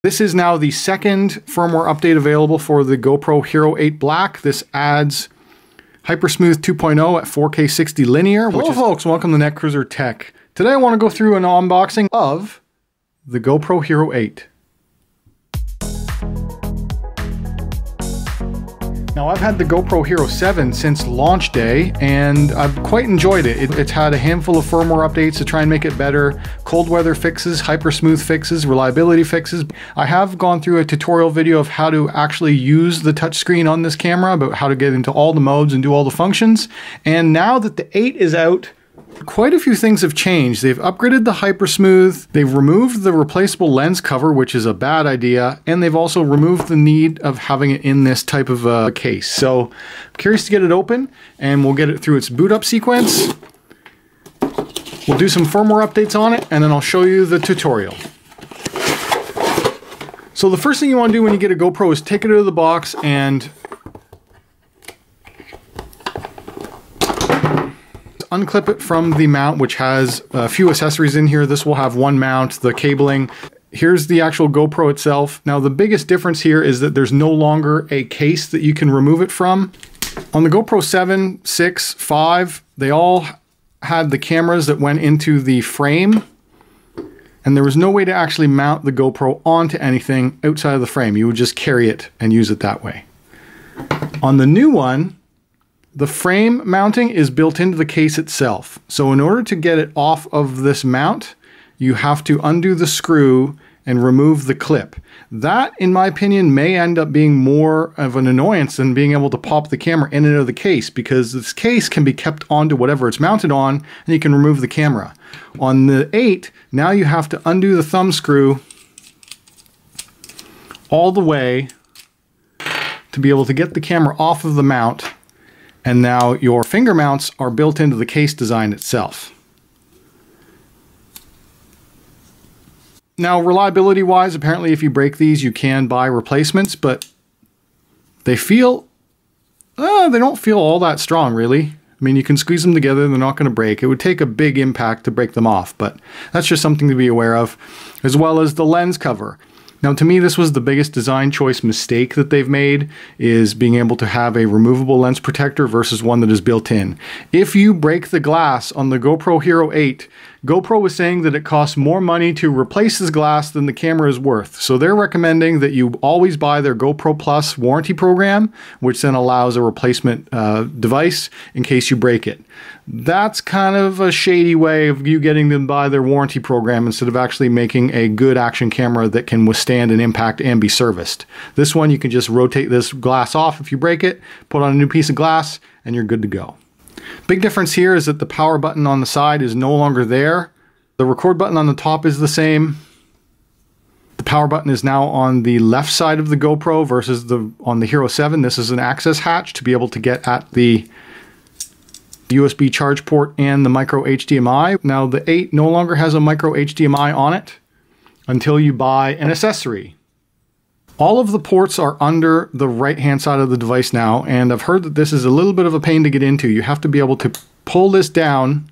This is now the second firmware update available for the GoPro Hero 8 Black. This adds Hypersmooth 2.0 at 4K 60 linear. Hello folks, welcome to Netcruzer Tech. Today I want to go through an unboxing of the GoPro Hero 8. Now I've had the GoPro Hero 7 since launch day and I've quite enjoyed it. It's had a handful of firmware updates to try and make it better, cold weather fixes, Hypersmooth fixes, reliability fixes. I have gone through a tutorial video of how to actually use the touchscreen on this camera, about how to get into all the modes and do all the functions. And now that the 8 is out, quite a few things have changed. They've upgraded the Hypersmooth, they've removed the replaceable lens cover, which is a bad idea, and they've also removed the need of having it in this type of case. So I'm curious to get it open, and we'll get it through its boot up sequence. We'll do some firmware updates on it, and then I'll show you the tutorial. So the first thing you want to do when you get a GoPro is take it out of the box and unclip it from the mount, which has a few accessories in here. This will have one mount, the cabling. Here's the actual GoPro itself. Now the biggest difference here is that there's no longer a case that you can remove it from. On the GoPro 7, 6, 5, they all had the cameras that went into the frame, and there was no way to actually mount the GoPro onto anything outside of the frame. You would just carry it and use it that way. On the new one, the frame mounting is built into the case itself. So in order to get it off of this mount, you have to undo the screw and remove the clip. That, in my opinion, may end up being more of an annoyance than being able to pop the camera in and out of the case, because this case can be kept onto whatever it's mounted on, and you can remove the camera. On the 8, now you have to undo the thumb screw all the way to be able to get the camera off of the mount. And now your finger mounts are built into the case design itself. Now, reliability wise, apparently if you break these, you can buy replacements, but they don't feel all that strong, really. I mean, you can squeeze them together, they're not going to break. It would take a big impact to break them off, but that's just something to be aware of, as well as the lens cover. Now, to me, this was the biggest design choice mistake that they've made, is being able to have a removable lens protector versus one that is built in. If you break the glass on the GoPro Hero 8, GoPro was saying that it costs more money to replace this glass than the camera is worth. So they're recommending that you always buy their GoPro Plus warranty program, which then allows a replacement device in case you break it. That's kind of a shady way of you getting them to buy their warranty program instead of actually making a good action camera that can withstand an impact and be serviced. This one, you can just rotate this glass off if you break it, put on a new piece of glass, and you're good to go. Big difference here is that the power button on the side is no longer there. The record button on the top is the same. The power button is now on the left side of the GoPro versus on the Hero 7. This is an access hatch to be able to get at the USB charge port and the micro HDMI. Now the 8 no longer has a micro HDMI on it until you buy an accessory. All of the ports are under the right-hand side of the device now, and I've heard that this is a little bit of a pain to get into. You have to be able to pull this down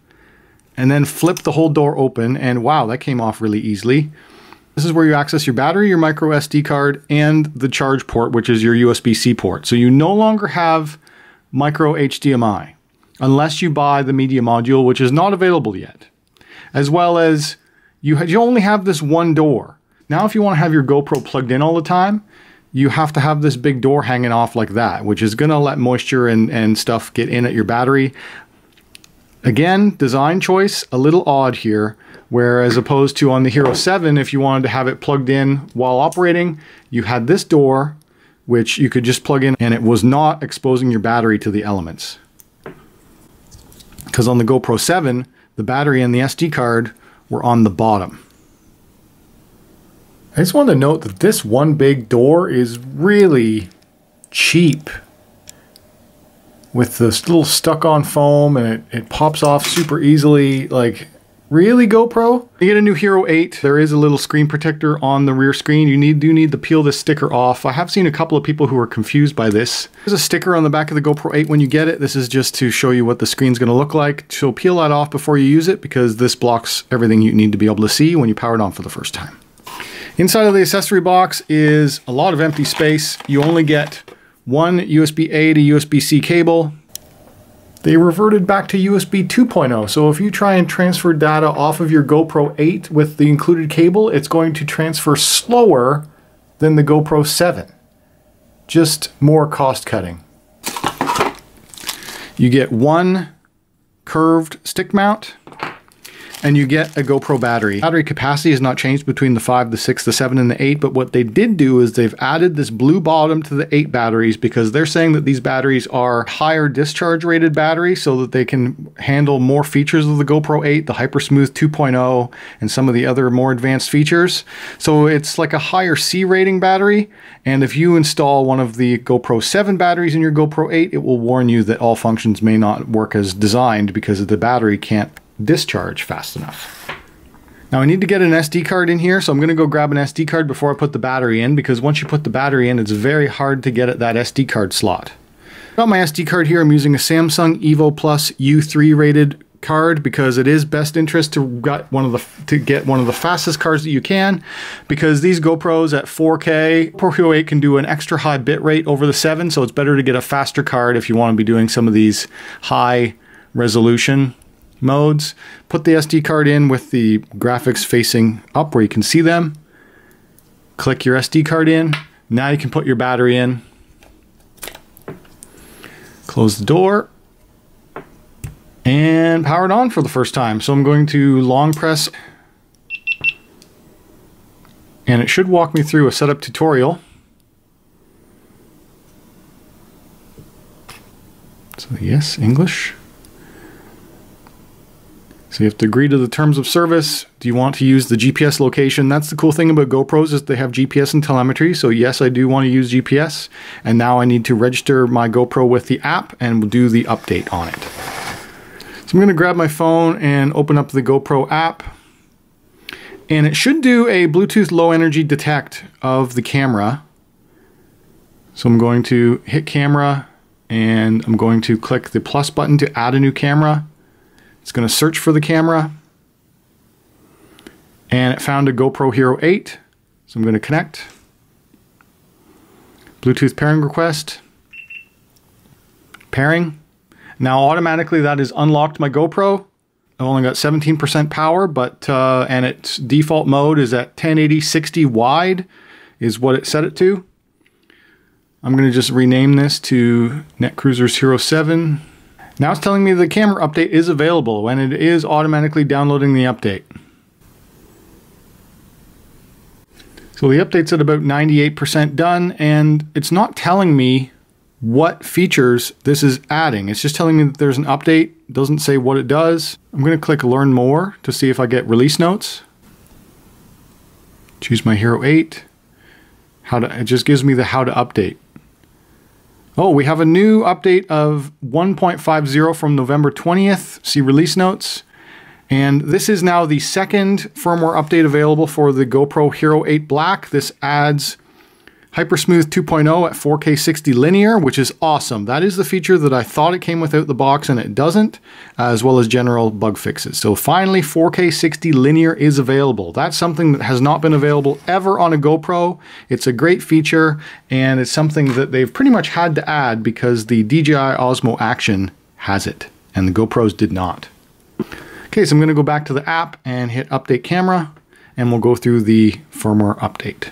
and then flip the whole door open, and wow, that came off really easily. This is where you access your battery, your micro SD card, and the charge port, which is your USB-C port. So you no longer have micro HDMI unless you buy the media module, which is not available yet. As well as you only have this one door. Now, if you want to have your GoPro plugged in all the time, you have to have this big door hanging off like that, which is going to let moisture and stuff get in at your battery. Again, design choice, a little odd here, where as opposed to on the Hero 7, if you wanted to have it plugged in while operating, you had this door, which you could just plug in, and it was not exposing your battery to the elements. Because on the GoPro 7, the battery and the SD card were on the bottom. I just want to note that this one big door is really cheap. With this little stuck-on foam, and it pops off super easily. Like, really, GoPro? You get a new Hero 8, there is a little screen protector on the rear screen. You do need to peel this sticker off. I have seen a couple of people who are confused by this. There's a sticker on the back of the GoPro 8 when you get it. This is just to show you what the screen's going to look like. So peel that off before you use it, because this blocks everything you need to be able to see when you power it on for the first time. Inside of the accessory box is a lot of empty space. You only get one USB-A to USB-C cable. They reverted back to USB 2.0, so if you try and transfer data off of your GoPro 8 with the included cable, it's going to transfer slower than the GoPro 7. Just more cost cutting. You get one curved stick mount, and you get a GoPro battery. Battery capacity has not changed between the 5, the 6, the 7, and the 8, but what they did do is they've added this blue bottom to the 8 batteries because they're saying that these batteries are higher discharge rated batteries so that they can handle more features of the GoPro 8, the Hypersmooth 2.0, and some of the other more advanced features. So it's like a higher C rating battery, and if you install one of the GoPro 7 batteries in your GoPro 8, it will warn you that all functions may not work as designed because the battery can't discharge fast enough. Now I need to get an SD card in here, so I'm going to go grab an SD card before I put the battery in, because once you put the battery in, it's very hard to get at that SD card slot. Got my SD card here. I'm using a Samsung Evo Plus U3 rated card because it is best interest to get one of the fastest cards that you can, because these GoPros at 4K, GoPro Hero 8 can do an extra high bit rate over the 7, so it's better to get a faster card if you want to be doing some of these high resolution modes. Put the SD card in with the graphics facing up where you can see them. Click your SD card in. Now you can put your battery in. Close the door and power it on for the first time. So I'm going to long press, and it should walk me through a setup tutorial. So yes, English. So you have to agree to the terms of service. Do you want to use the GPS location? That's the cool thing about GoPros, is they have GPS and telemetry. So yes, I do want to use GPS. And now I need to register my GoPro with the app and we'll do the update on it. So I'm going to grab my phone and open up the GoPro app. And it should do a Bluetooth low energy detect of the camera. So I'm going to hit camera and I'm going to click the plus button to add a new camera. It's going to search for the camera, and it found a GoPro Hero 8, so I'm going to connect. Bluetooth pairing request. Pairing. Now automatically that has unlocked my GoPro. I've only got 17% power, but and its default mode is at 1080-60 wide is what it set it to. I'm going to just rename this to Netcruiser's Hero 7. Now it's telling me the camera update is available and it is automatically downloading the update. So the update's at about 98% done, and it's not telling me what features this is adding. It's just telling me that there's an update. It doesn't say what it does. I'm going to click Learn More to see if I get release notes. Choose my Hero 8. It just gives me the how to update. Oh, we have a new update of 1.50 from November 20th. See release notes. And this is now the second firmware update available for the GoPro Hero 8 Black. This adds Hypersmooth 2.0 at 4K 60 linear, which is awesome. That is the feature that I thought it came without the box and it doesn't, as well as general bug fixes. So finally 4K 60 linear is available. That's something that has not been available ever on a GoPro. It's a great feature, and it's something that they've pretty much had to add because the DJI Osmo Action has it and the GoPros did not. Okay, so I'm going to go back to the app and hit Update Camera, and we'll go through the firmware update.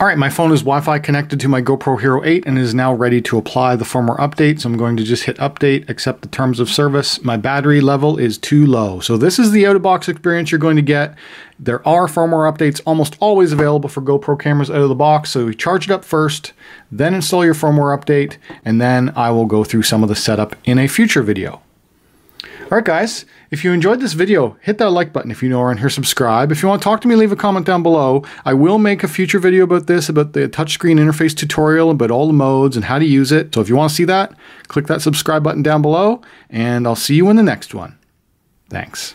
Alright, my phone is Wi-Fi connected to my GoPro Hero 8 and is now ready to apply the firmware update. So I'm going to just hit update, accept the terms of service. My battery level is too low. So this is the out-of-box experience you're going to get. There are firmware updates almost always available for GoPro cameras out of the box. So you charge it up first, then install your firmware update, and then I will go through some of the setup in a future video. Alright guys, if you enjoyed this video, hit that like button. If you aren't here, subscribe. If you want to talk to me, leave a comment down below. I will make a future video about this, about the touchscreen interface tutorial, about all the modes and how to use it. So if you want to see that, click that subscribe button down below, and I'll see you in the next one. Thanks.